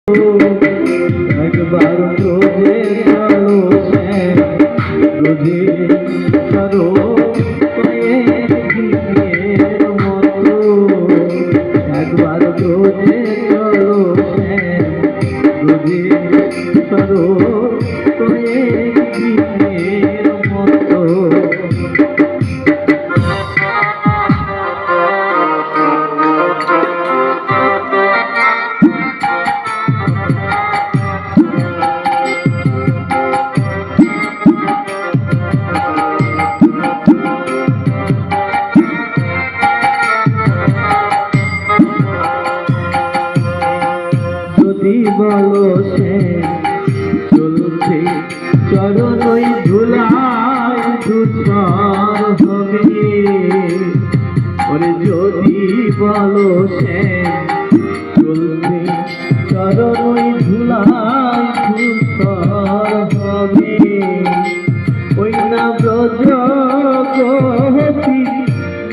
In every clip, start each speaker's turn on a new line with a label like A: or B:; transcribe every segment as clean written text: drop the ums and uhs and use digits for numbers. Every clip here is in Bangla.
A: একবার রোজে চলো শ্যাম রোজে করো কয়েকদিনের মতো একবার রোজে চলো শ্যাম রোজে করো কয়েকদিনের মতো বলো সে চলছে চরণই ধুলায় ধূসর হবে ওরে যদি বলো সে চলছে চরণই ধুলায় ধূসর হবে ওই না ব্রজ গোপী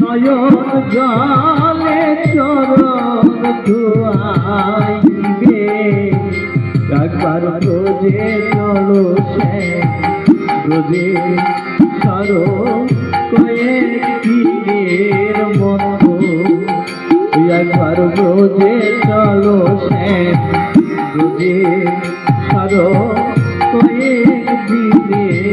A: নয়ন জলে চরণ ধোয়াই দিবে একবার রোজে চলো শ্যাম রোজে সরো কয়েকদিনের মতো একবার রোজে চলো শ্যাম রোজে সরো